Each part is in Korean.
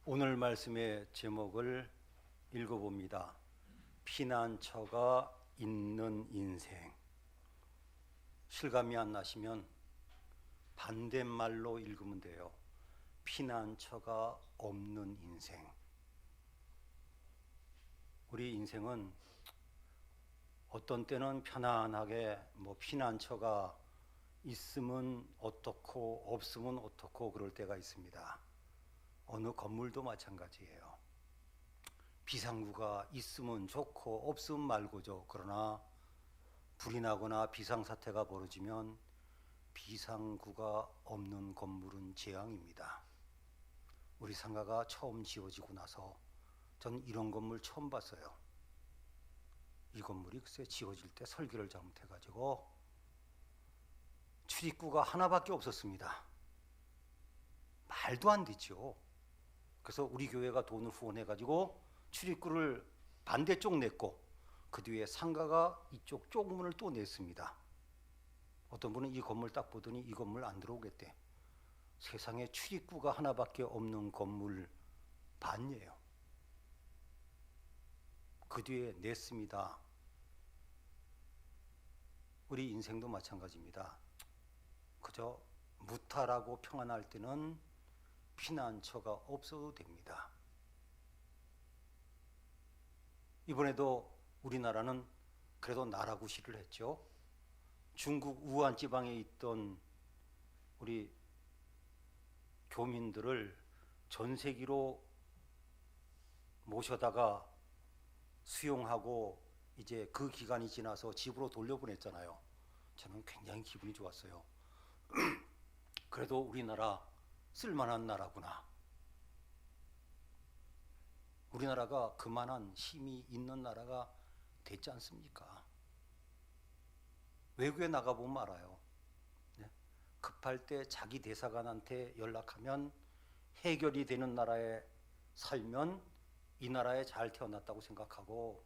오늘 말씀의 제목을 읽어봅니다. 피난처가 있는 인생. 실감이 안 나시면 반대말로 읽으면 돼요. 피난처가 없는 인생. 우리 인생은 어떤 때는 편안하게 피난처가 있으면 어떻고 없으면 어떻고 그럴 때가 있습니다. 어느 건물도 마찬가지예요. 비상구가 있으면 좋고 없으면 말고죠. 그러나 불이 나거나 비상사태가 벌어지면 비상구가 없는 건물은 재앙입니다. 우리 상가가 처음 지어지고 나서 전 이런 건물 처음 봤어요. 이 건물이 글쎄 지어질 때 설계를 잘못해가지고 출입구가 하나밖에 없었습니다. 말도 안 되죠. 그래서 우리 교회가 돈을 후원해가지고 출입구를 반대쪽 냈고 그 뒤에 상가가 이쪽 쪽문을 또 냈습니다. 어떤 분은 이 건물 딱 보더니 이 건물 안 들어오겠대. 세상에 출입구가 하나밖에 없는 건물 반이에요. 그 뒤에 냈습니다. 우리 인생도 마찬가지입니다. 그저 무탈하고 평안할 때는 피난처가 없어도 됩니다. 이번에도 우리나라는 그래도 나라구시를 했죠. 중국 우한 지방에 있던 우리 교민들을 전세기로 모셔다가 수용하고 이제 그 기간이 지나서 집으로 돌려보냈잖아요. 저는 굉장히 기분이 좋았어요. 그래도 우리나라 쓸만한 나라구나. 우리나라가 그만한 힘이 있는 나라가 됐지 않습니까? 외국에 나가보면 알아요. 네? 급할 때 자기 대사관한테 연락하면 해결이 되는 나라에 살면 이 나라에 잘 태어났다고 생각하고,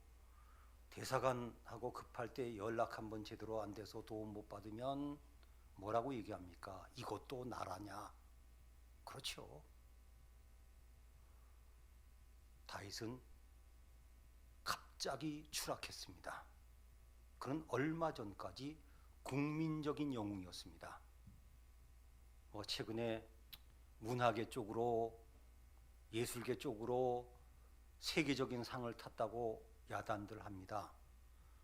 대사관하고 급할 때 연락 한번 제대로 안 돼서 도움 못 받으면 뭐라고 얘기합니까? 이것도 나라냐? 그렇죠. 다윗은 갑자기 추락했습니다. 그는 얼마 전까지 국민적인 영웅이었습니다. 최근에 문화계 쪽으로, 예술계 쪽으로 세계적인 상을 탔다고 야단들 합니다.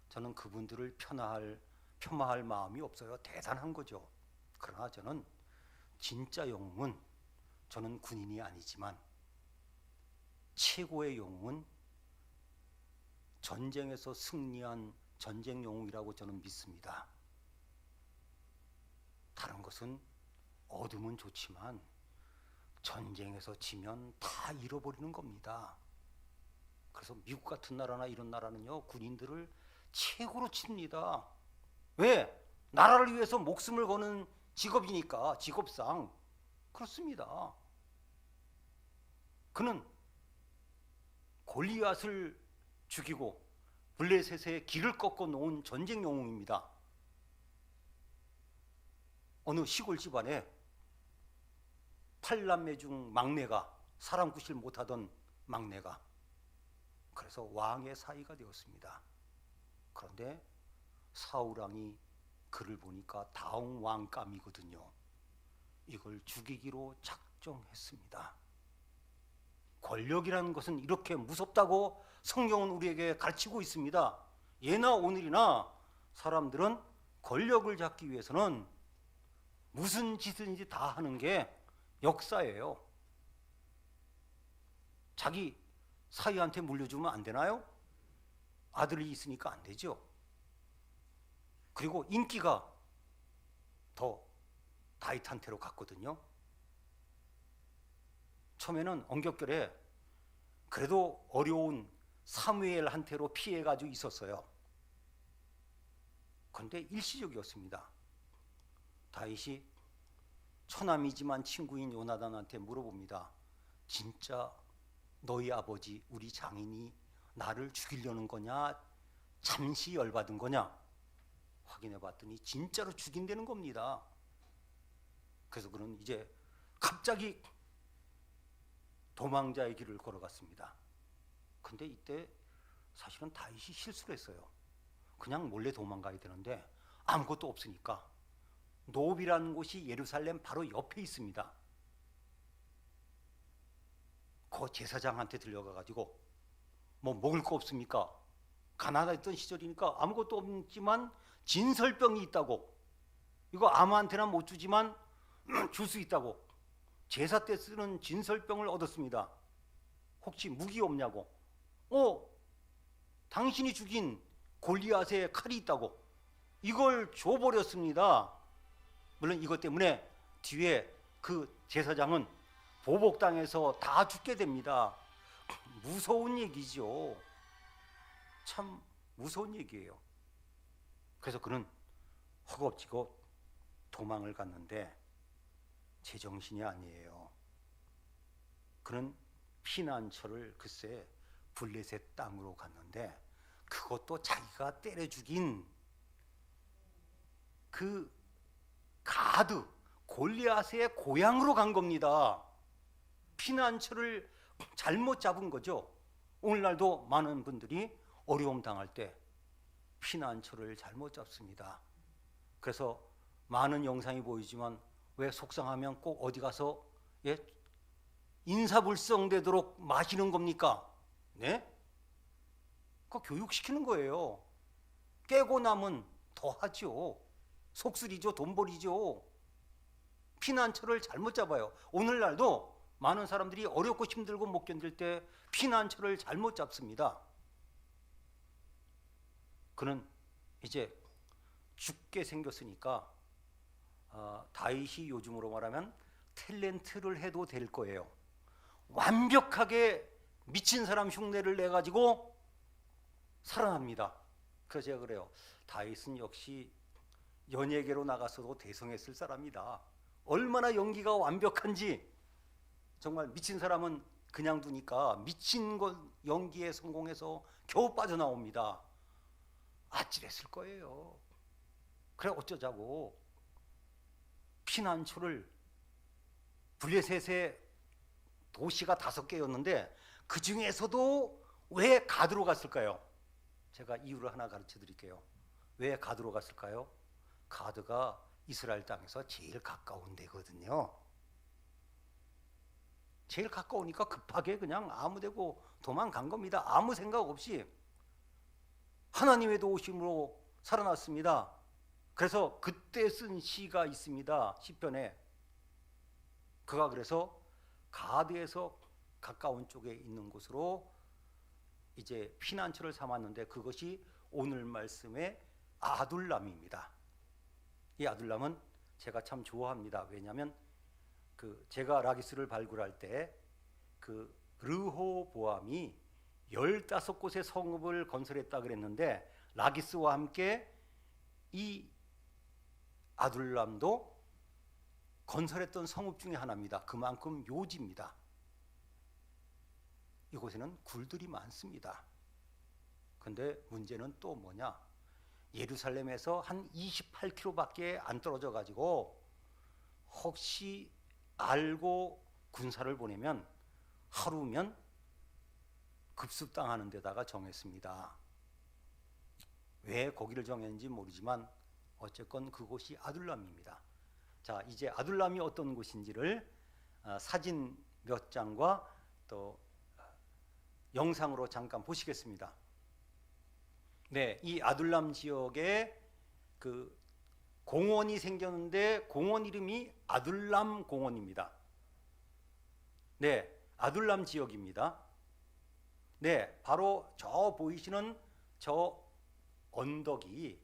저는 그분들을 폄하할 마음이 없어요. 대단한 거죠. 그러나 저는 진짜 영웅은, 저는 군인이 아니지만 최고의 영웅은 전쟁에서 승리한 전쟁 영웅이라고 저는 믿습니다. 다른 것은 얻으면 좋지만 전쟁에서 지면 다 잃어버리는 겁니다. 그래서 미국 같은 나라나 이런 나라는요, 군인들을 최고로 칩니다. 왜? 나라를 위해서 목숨을 거는 직업이니까, 직업상. 그렇습니다. 그는 골리앗을 죽이고 블레셋의 길을 꺾어 놓은 전쟁 영웅입니다. 어느 시골 집안에 8남매 중 막내가, 사람 구실 못하던 막내가, 그래서 왕의 사위가 되었습니다. 그런데 사울왕이 그를 보니까 다음 왕감이거든요. 이걸 죽이기로 작정했습니다. 권력이라는 것은 이렇게 무섭다고 성경은 우리에게 가르치고 있습니다. 예나 오늘이나 사람들은 권력을 잡기 위해서는 무슨 짓든지 다 하는 게 역사예요. 자기 사위한테 물려주면 안 되나요? 아들이 있으니까 안 되죠. 그리고 인기가 더 다윗한테로 갔거든요. 처음에는 엄격결에 그래도 어려운 사무엘한테로 피해가지고 있었어요. 그런데 일시적이었습니다. 다윗이 처남이지만 친구인 요나단한테 물어봅니다. 진짜 너희 아버지 우리 장인이 나를 죽이려는 거냐, 잠시 열받은 거냐? 확인해 봤더니 진짜로 죽인다는 겁니다. 그래서 그는 이제 갑자기 도망자의 길을 걸어갔습니다. 근데 이때 사실은 다윗이 실수를 했어요. 그냥 몰래 도망가야 되는데 아무것도 없으니까 노비라는 곳이 예루살렘 바로 옆에 있습니다. 그 제사장한테 들려가가지고 뭐 먹을 거 없습니까? 가난했던 시절이니까 아무것도 없지만 진설병이 있다고, 이거 아무한테나 못 주지만 줄 수 있다고 제사 때 쓰는 진설병을 얻었습니다. 혹시 무기 없냐고. 당신이 죽인 골리앗의 칼이 있다고 이걸 줘버렸습니다. 물론 이것 때문에 뒤에 그 제사장은 보복당해서 다 죽게 됩니다. 무서운 얘기죠. 참 무서운 얘기예요. 그래서 그는 허겁지겁 도망을 갔는데 제정신이 아니에요. 그는 피난처를 글쎄 블레셋 땅으로 갔는데 그것도 자기가 때려 죽인 그 가드 골리앗의 고향으로 간 겁니다. 피난처를 잘못 잡은 거죠. 오늘날도 많은 분들이 어려움 당할 때 피난처를 잘못 잡습니다. 그래서 많은 영상이 보이지만 왜 속상하면 꼭 어디 가서 인사불성되도록 마시는 겁니까? 네? 그거 교육시키는 거예요. 깨고 나면 더 하죠. 속쓰리죠. 돈벌이죠. 피난처를 잘못 잡아요. 오늘날도 많은 사람들이 어렵고 힘들고 못 견딜 때 피난처를 잘못 잡습니다. 그는 이제 죽게 생겼으니까 다윗이 요즘으로 말하면 탤런트를 해도 될 거예요. 완벽하게 미친 사람 흉내를 내가지고 살아납니다. 그래서 제가 그래요. 다윗은 역시 연예계로 나가서도 대성했을 사람이다. 얼마나 연기가 완벽한지. 정말 미친 사람은 그냥 두니까 미친 것 연기에 성공해서 겨우 빠져나옵니다. 아찔했을 거예요. 그래 어쩌자고 피난처를 블레셋의 도시가 5개였는데 그 중에서도 왜 가드로 갔을까요? 제가 이유를 하나 가르쳐 드릴게요. 왜 가드로 갔을까요? 가드가 이스라엘 땅에서 제일 가까운 데거든요. 제일 가까우니까 급하게 그냥 아무 데고 도망간 겁니다. 아무 생각 없이 하나님의 도우심으로 살아났습니다. 그래서 그때 쓴 시가 있습니다. 시편에. 그가 그래서 가드에서 가까운 쪽에 있는 곳으로 이제 피난처를 삼았는데 그것이 오늘 말씀의 아둘람입니다. 이 아둘람은 제가 참 좋아합니다. 왜냐하면 제가 라기스를 발굴할 때 그 르호보암이 15곳의 성읍을 건설했다 그랬는데 라기스와 함께 이 아둘람도 건설했던 성읍 중에 하나입니다. 그만큼 요지입니다. 이곳에는 굴들이 많습니다. 근데 문제는 또 뭐냐? 예루살렘에서 한 28km밖에 안 떨어져 가지고 혹시 알고 군사를 보내면 하루면 급습당하는 데다가 정했습니다. 왜 거기를 정했는지 모르지만 어쨌건 그곳이 아둘람입니다. 자, 이제 아둘람이 어떤 곳인지를 사진 몇 장과 또 영상으로 잠깐 보시겠습니다. 네, 이 아둘람 지역에 그 공원이 생겼는데 공원 이름이 아둘람 공원입니다. 네, 아둘람 지역입니다. 네, 바로 저 보이시는 저 언덕이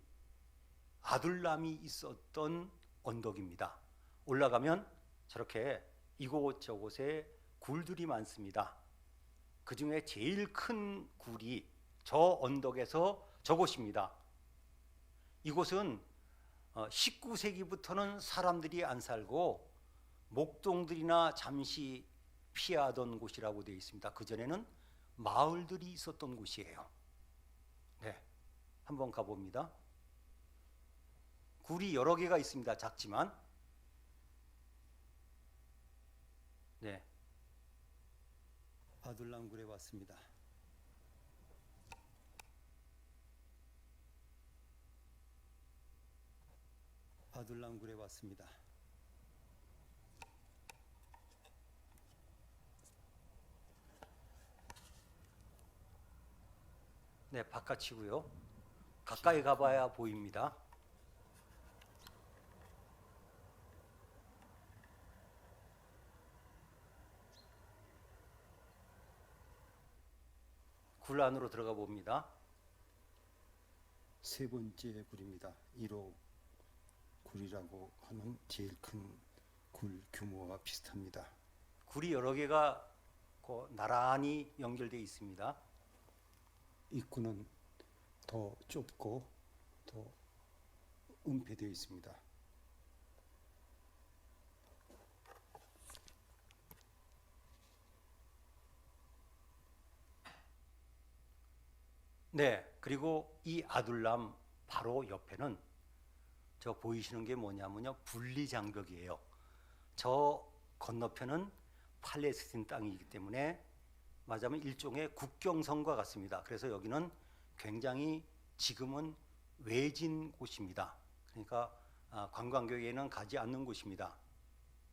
아둘람이 있었던 언덕입니다. 올라가면 저렇게 이곳저곳에 굴들이 많습니다. 그 중에 제일 큰 굴이 저 언덕에서 저곳입니다. 이곳은 19세기부터는 사람들이 안 살고 목동들이나 잠시 피하던 곳이라고 되어 있습니다. 그전에는 마을들이 있었던 곳이에요. 네, 한번 가봅니다. 굴이 여러 개가 있습니다. 작지만. 네, 아둘람굴에 왔습니다. 아둘람굴에 왔습니다. 네, 바깥이고요. 가까이 가봐야 보입니다. 굴 안으로 들어가 봅니다. 세 번째 굴입니다. 1호 굴이라고 하는 제일 큰 굴 규모와 비슷합니다. 굴이 여러 개가 나란히 연결되어 있습니다. 입구는 더 좁고 더 은폐되어 있습니다. 네, 그리고 이 아둘람 바로 옆에는 저 보이시는 게 뭐냐면요, 분리장벽이에요. 저 건너편은 팔레스틴 땅이기 때문에 말하자면 일종의 국경선과 같습니다. 그래서 여기는 굉장히 지금은 외진 곳입니다. 그러니까 관광객에는 가지 않는 곳입니다.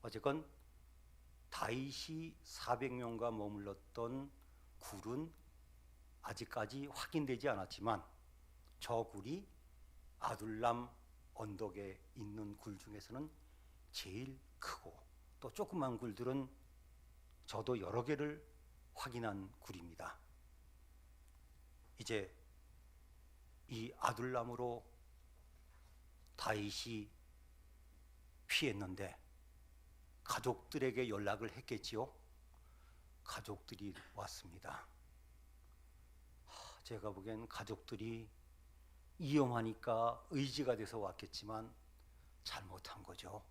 어쨌건 다윗이 400명과 머물렀던 굴은 아직까지 확인되지 않았지만 저 굴이 아둘람 언덕에 있는 굴 중에서는 제일 크고 또 조그만 굴들은 저도 여러 개를 확인한 굴입니다. 이제 이 아둘람으로 다윗이 피했는데 가족들에게 연락을 했겠지요. 가족들이 왔습니다. 제가 보기엔 가족들이 위험하니까 의지가 돼서 왔겠지만 잘못한 거죠.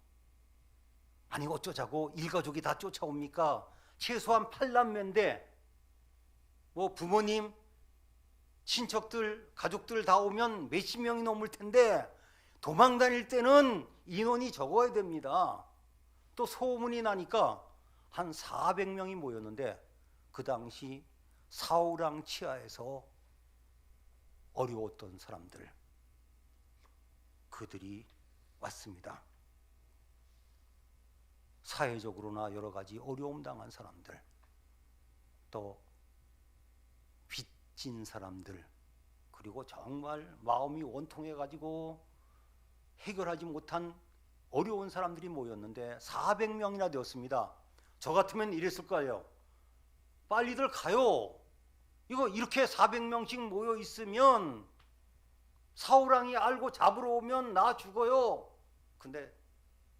아니 어쩌자고 일가족이 다 쫓아옵니까? 최소한 8남매인데 뭐 부모님, 친척들, 가족들 다 오면 몇십 명이 넘을 텐데 도망 다닐 때는 인원이 적어야 됩니다. 또 소문이 나니까 한 400명이 모였는데 그 당시 사우랑 치하에서 어려웠던 사람들, 그들이 왔습니다. 사회적으로나 여러 가지 어려움 당한 사람들, 또 빚진 사람들, 그리고 정말 마음이 원통해가지고 해결하지 못한 어려운 사람들이 모였는데 400명이나 되었습니다. 저 같으면 이랬을 거예요. 빨리들 가요. 이거 이렇게 400명씩 모여 있으면 사울왕이 알고 잡으러 오면 나 죽어요. 근데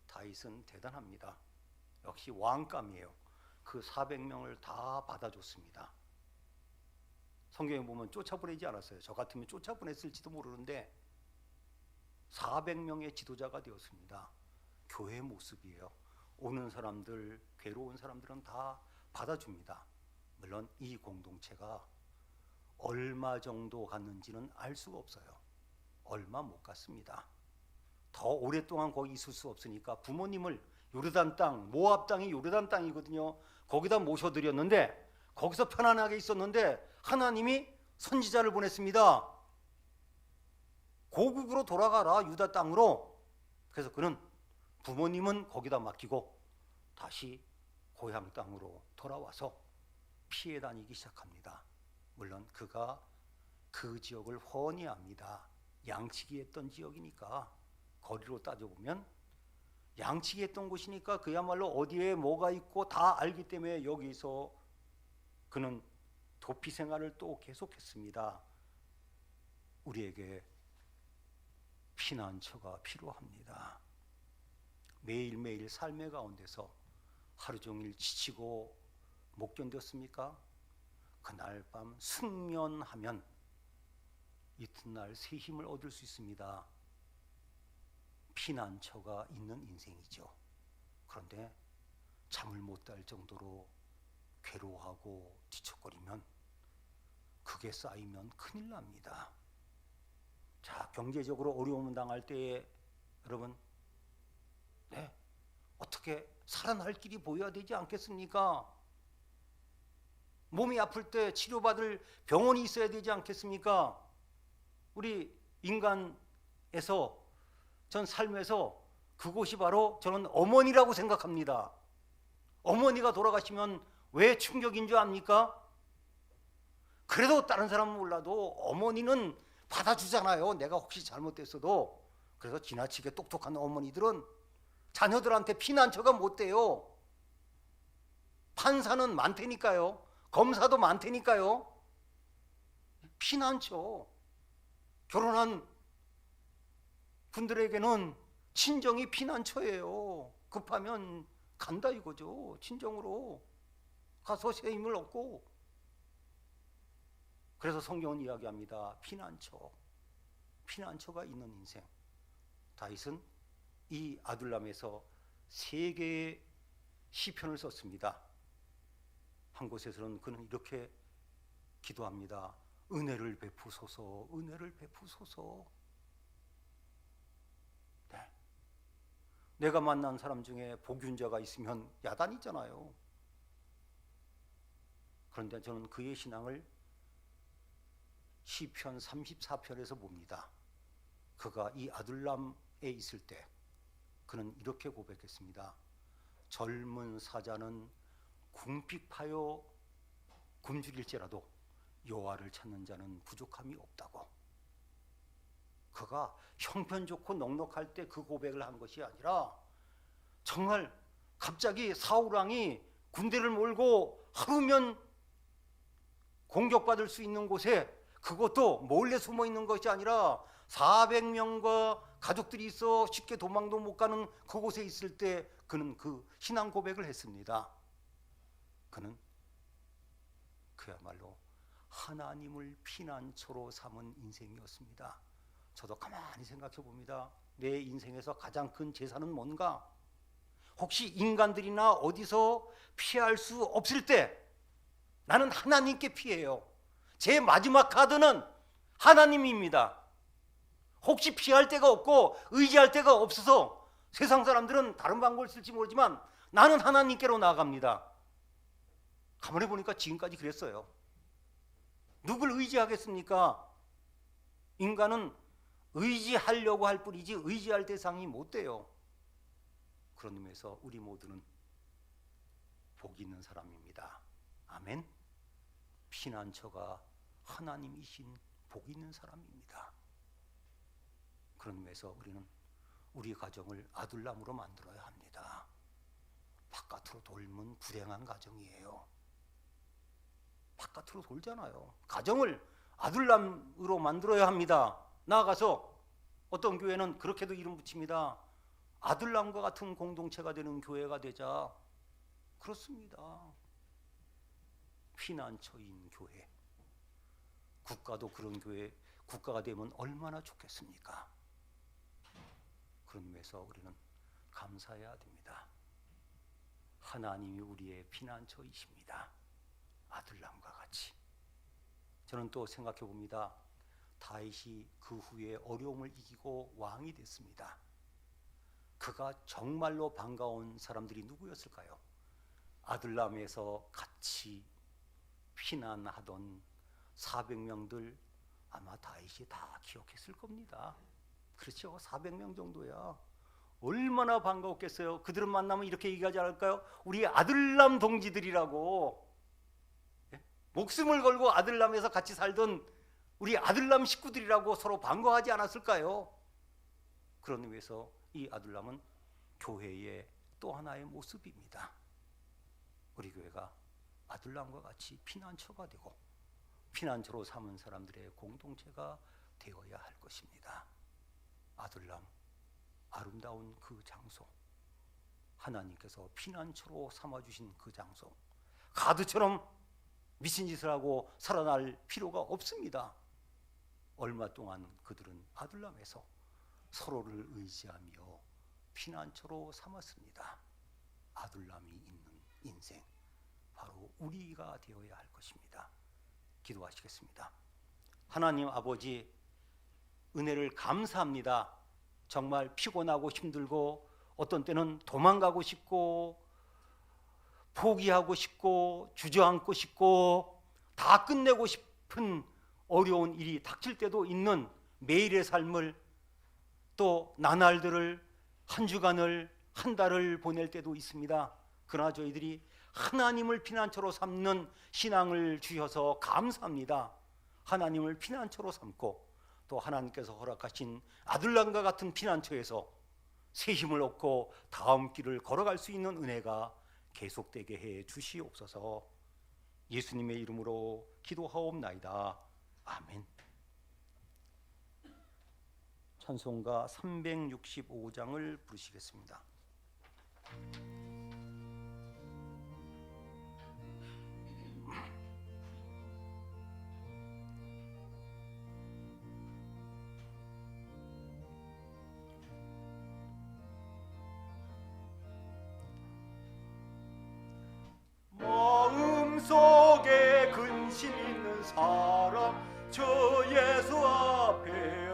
다윗은 대단합니다. 역시 왕감이에요. 그 400명을 다 받아줬습니다. 성경에 보면 쫓아보내지 않았어요. 저 같으면 쫓아보냈을지도 모르는데 400명의 지도자가 되었습니다. 교회의 모습이에요. 오는 사람들, 괴로운 사람들은 다 받아줍니다. 물론 이 공동체가 얼마 정도 갔는지는 알 수가 없어요. 얼마 못 갔습니다. 더 오랫동안 거기 있을 수 없으니까 부모님을 요르단 땅, 모압 땅이 요르단 땅이거든요. 거기다 모셔드렸는데 거기서 편안하게 있었는데 하나님이 선지자를 보냈습니다. 고국으로 돌아가라, 유다 땅으로. 그래서 그는 부모님은 거기다 맡기고 다시 고향 땅으로 돌아와서 피해 다니기 시작합니다. 물론 그가 그 지역을 훤히 압니다. 양치기 했던 지역이니까, 거리로 따져보면 양치기 했던 곳이니까 그야말로 어디에 뭐가 있고 다 알기 때문에 여기서 그는 도피 생활을 또 계속했습니다. 우리에게 피난처가 필요합니다. 매일매일 삶의 가운데서 하루 종일 지치고 못 견뎠습니까? 그날 밤 숙면하면 이튿날 새 힘을 얻을 수 있습니다. 피난처가 있는 인생이죠. 그런데 잠을 못 잘 정도로 괴로워하고 뒤척거리면 그게 쌓이면 큰일 납니다. 자, 경제적으로 어려움 당할 때에 여러분, 어떻게 살아날 길이 보여야 되지 않겠습니까? 몸이 아플 때 치료받을 병원이 있어야 되지 않겠습니까? 우리 인간에서 전 삶에서 그곳이 바로 저는 어머니라고 생각합니다. 어머니가 돌아가시면 왜 충격인 줄 압니까? 그래도 다른 사람은 몰라도 어머니는 받아주잖아요. 내가 혹시 잘못됐어도. 그래서 지나치게 똑똑한 어머니들은 자녀들한테 피난처가 못 돼요. 판사는 많다니까요. 검사도 많다니까요. 피난처. 결혼한 분들에게는 친정이 피난처예요. 급하면 간다 이거죠. 친정으로 가서 새 힘을 얻고. 그래서 성경은 이야기합니다. 피난처가 있는 인생. 다윗은 이 아둘람에서 3개의 시편을 썼습니다. 한 곳에서는 그는 이렇게 기도합니다. 은혜를 베푸소서, 은혜를 베푸소서. 네. 내가 만난 사람 중에 복균자가 있으면 야단이잖아요. 그런데 저는 그의 신앙을 시편 34편에서 봅니다. 그가 이 아둘람에 있을 때 그는 이렇게 고백했습니다. 젊은 사자는 궁핍하여 굶주릴지라도 여호와를 찾는 자는 부족함이 없다고. 그가 형편 좋고 넉넉할 때 그 고백을 한 것이 아니라 정말 갑자기 사울왕이 군대를 몰고 하루면 공격받을 수 있는 곳에, 그것도 몰래 숨어 있는 것이 아니라 400명과 가족들이 있어 쉽게 도망도 못 가는 그곳에 있을 때 그는 그 신앙 고백을 했습니다. 그는 그야말로 하나님을 피난처로 삼은 인생이었습니다. 저도 가만히 생각해 봅니다. 내 인생에서 가장 큰 재산은 뭔가? 혹시 인간들이나 어디서 피할 수 없을 때 나는 하나님께 피해요. 제 마지막 카드는 하나님입니다. 혹시 피할 데가 없고 의지할 데가 없어서 세상 사람들은 다른 방법을 쓸지 모르지만 나는 하나님께로 나아갑니다. 가만히 보니까 지금까지 그랬어요. 누굴 의지하겠습니까? 인간은 의지하려고 할 뿐이지 의지할 대상이 못 돼요. 그런 의미에서 우리 모두는 복 있는 사람입니다. 아멘. 피난처가 하나님이신 복 있는 사람입니다. 그런 의미에서 우리는 우리 가정을 아둘람으로 만들어야 합니다. 바깥으로 돌면 불행한 가정이에요. 바깥으로 돌잖아요. 가정을 아둘람으로 만들어야 합니다. 나아가서 어떤 교회는 그렇게도 이름 붙입니다. 아둘람과 같은 공동체가 되는 교회가 되자. 그렇습니다. 피난처인 교회. 국가도 그런 교회, 국가가 되면 얼마나 좋겠습니까? 그런 의미에서 우리는 감사해야 됩니다. 하나님이 우리의 피난처이십니다. 아둘람과 같이. 저는 또 생각해 봅니다. 다윗이 그 후에 어려움을 이기고 왕이 됐습니다. 그가 정말로 반가운 사람들이 누구였을까요? 아둘람에서 같이 피난하던 400명들 아마 다윗이 다 기억했을 겁니다. 그렇죠? 400명 정도야. 얼마나 반가웠겠어요. 그들을 만나면 이렇게 얘기하지 않을까요? 우리 아둘람 동지들이라고. 목숨을 걸고 아둘람에서 같이 살던 우리 아둘람 식구들이라고 서로 반가워하지 않았을까요? 그런 의미에서 이 아둘람은 교회의 또 하나의 모습입니다. 우리 교회가 아둘람과 같이 피난처가 되고 피난처로 삼은 사람들의 공동체가 되어야 할 것입니다. 아둘람, 아름다운 그 장소, 하나님께서 피난처로 삼아주신 그 장소, 가드처럼 미친 짓을 하고 살아날 필요가 없습니다. 얼마 동안 그들은 아둘람에서 서로를 의지하며 피난처로 삼았습니다. 아둘람이 있는 인생, 바로 우리가 되어야 할 것입니다. 기도하시겠습니다. 하나님 아버지, 은혜를 감사합니다. 정말 피곤하고 힘들고 어떤 때는 도망가고 싶고 포기하고 싶고 주저앉고 싶고 다 끝내고 싶은 어려운 일이 닥칠 때도 있는 매일의 삶을, 또 나날들을, 한 주간을, 한 달을 보낼 때도 있습니다. 그러나 저희들이 하나님을 피난처로 삼는 신앙을 주셔서 감사합니다. 하나님을 피난처로 삼고 또 하나님께서 허락하신 아둘람과 같은 피난처에서 새 힘을 얻고 다음 길을 걸어갈 수 있는 은혜가 계속되게 해 주시옵소서. 예수님의 이름으로 기도하옵나이다. 아멘. 찬송가 365장을 부르시겠습니다. 마음속에 근심 있는 사람 저 예수 앞에